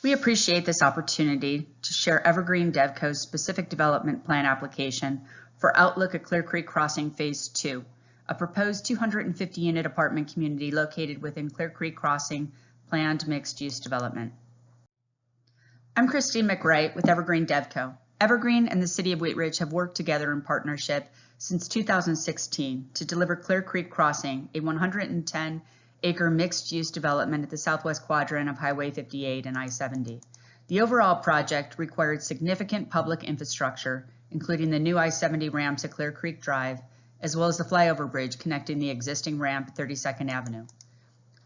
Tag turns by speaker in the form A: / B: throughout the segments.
A: We appreciate this opportunity to share Evergreen DevCo's specific development plan application for Outlook at Clear Creek Crossing Phase 2, a proposed 250-unit apartment community located within Clear Creek Crossing planned mixed-use development. I'm Christine McWright with Evergreen DevCo. Evergreen and the City of Wheat Ridge have worked together in partnership since 2016 to deliver Clear Creek Crossing, a 110-acre mixed-use development at the southwest quadrant of Highway 58 and I-70. The overall project required significant public infrastructure, including the new I-70 ramps at Clear Creek Drive, as well as the flyover bridge connecting the existing ramp at 32nd Avenue.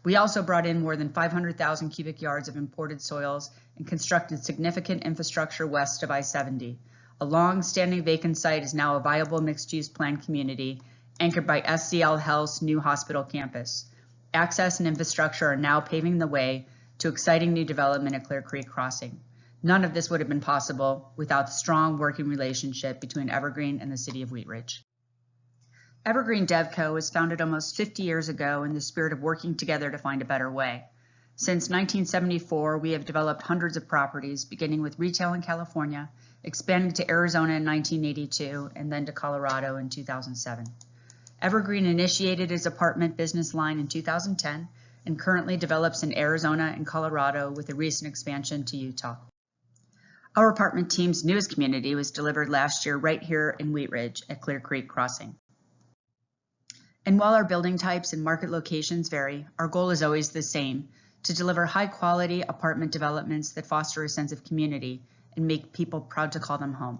A: We also brought in more than 500,000 cubic yards of imported soils and constructed significant infrastructure west of I-70. A long-standing vacant site is now a viable mixed-use planned community anchored by SCL Health's new hospital campus. Access and infrastructure are now paving the way to exciting new development at Clear Creek Crossing. None of this would have been possible without the strong working relationship between Evergreen and the City of Wheat Ridge. Evergreen DevCo was founded almost 50 years ago in the spirit of working together to find a better way. Since 1974, we have developed hundreds of properties, beginning with retail in California, expanding to Arizona in 1982, and then to Colorado in 2007. Evergreen initiated its apartment business line in 2010 and currently develops in Arizona and Colorado with a recent expansion to Utah. Our apartment team's newest community was delivered last year right here in Wheat Ridge at Clear Creek Crossing. And while our building types and market locations vary, our goal is always the same: to deliver high-quality apartment developments that foster a sense of community and make people proud to call them home.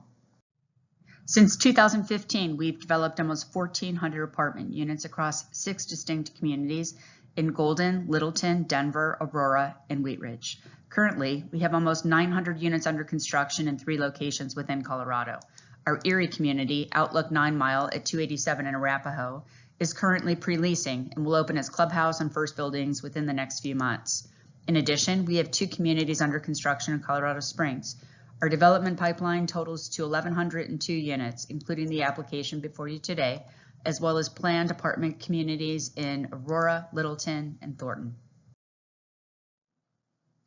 A: Since 2015, we've developed almost 1,400 apartment units across 6 distinct communities in Golden, Littleton, Denver, Aurora, and Wheat Ridge. Currently, we have almost 900 units under construction in 3 locations within Colorado. Our Erie community, Outlook 9 Mile at 287 in Arapahoe, is currently pre-leasing and will open as Clubhouse and First Buildings within the next few months. In addition, we have 2 communities under construction in Colorado Springs. Our development pipeline totals to 1,102 units, including the application before you today, as well as planned apartment communities in Aurora, Littleton, and Thornton.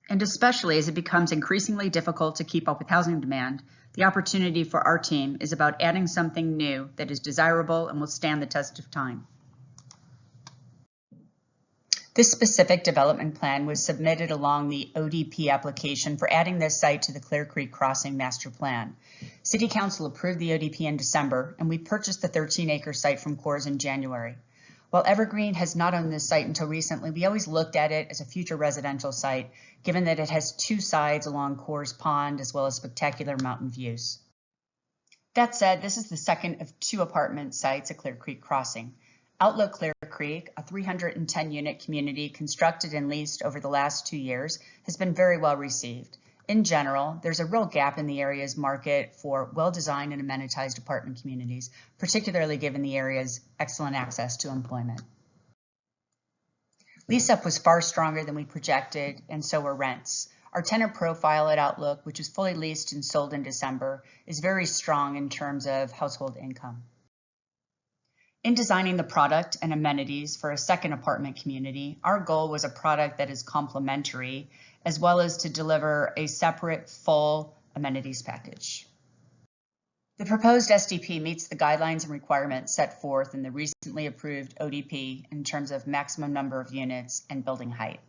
A: And especially as it becomes increasingly difficult to keep up with housing demand, the opportunity for our team is about adding something new that is desirable and will stand the test of time. This specific development plan was submitted along the ODP application for adding this site to the Clear Creek Crossing Master Plan. City Council approved the ODP in December, and we purchased the 13-acre site from Coors in January. While Evergreen has not owned this site until recently, we always looked at it as a future residential site, given that it has 2 sides along Coors Pond as well as spectacular mountain views. That said, this is the second of 2 apartment sites at Clear Creek Crossing. Outlook Clear Creek, a 310-unit community constructed and leased over the last 2 years, has been very well received. In general, there's a real gap in the area's market for well-designed and amenitized apartment communities, particularly given the area's excellent access to employment. Lease-up was far stronger than we projected, and so were rents. Our tenant profile at Outlook, which was fully leased and sold in December, is very strong in terms of household income. In designing the product and amenities for a second apartment community, our goal was a product that is complementary, as well as to deliver a separate full amenities package. The proposed SDP meets the guidelines and requirements set forth in the recently approved ODP in terms of maximum number of units and building height.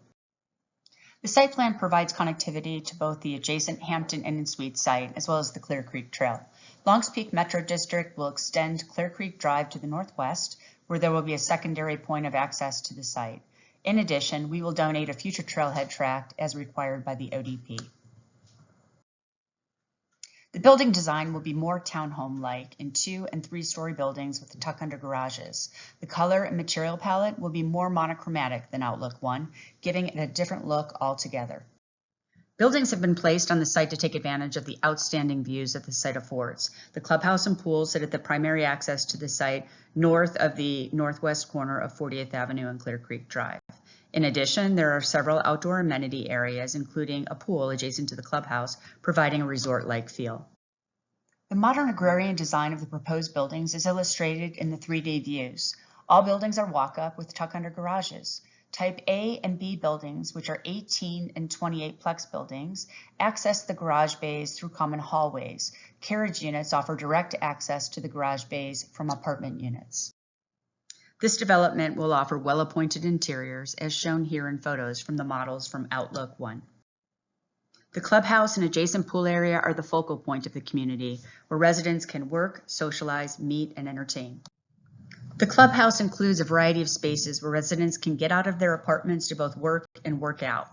A: The site plan provides connectivity to both the adjacent Hampton Inn and Suites site as well as the Clear Creek Trail. Longs Peak Metro District will extend Clear Creek Drive to the northwest, where there will be a secondary point of access to the site. In addition, we will donate a future trailhead tract as required by the ODP. The building design will be more townhome-like in 2- and 3-story buildings with tuck-under garages. The color and material palette will be more monochromatic than Outlook 1, giving it a different look altogether. Buildings have been placed on the site to take advantage of the outstanding views that the site affords. The clubhouse and pool sit at the primary access to the site north of the northwest corner of 40th Avenue and Clear Creek Drive. In addition, there are several outdoor amenity areas, including a pool adjacent to the clubhouse, providing a resort-like feel. The modern agrarian design of the proposed buildings is illustrated in the 3D views. All buildings are walk-up with tuck-under garages. Type A and B buildings, which are 18 and 28 plex buildings, access the garage bays through common hallways. Carriage units offer direct access to the garage bays from apartment units. This development will offer well-appointed interiors, as shown here in photos from the models from Outlook 1. The clubhouse and adjacent pool area are the focal point of the community, where residents can work, socialize, meet, and entertain. The clubhouse includes a variety of spaces where residents can get out of their apartments to both work and work out.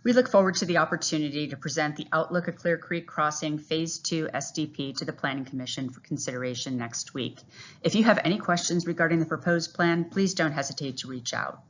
A: We look forward to the opportunity to present the Outlook at Clear Creek Crossing Phase 2 SDP to the Planning Commission for consideration next week. If you have any questions regarding the proposed plan, please don't hesitate to reach out.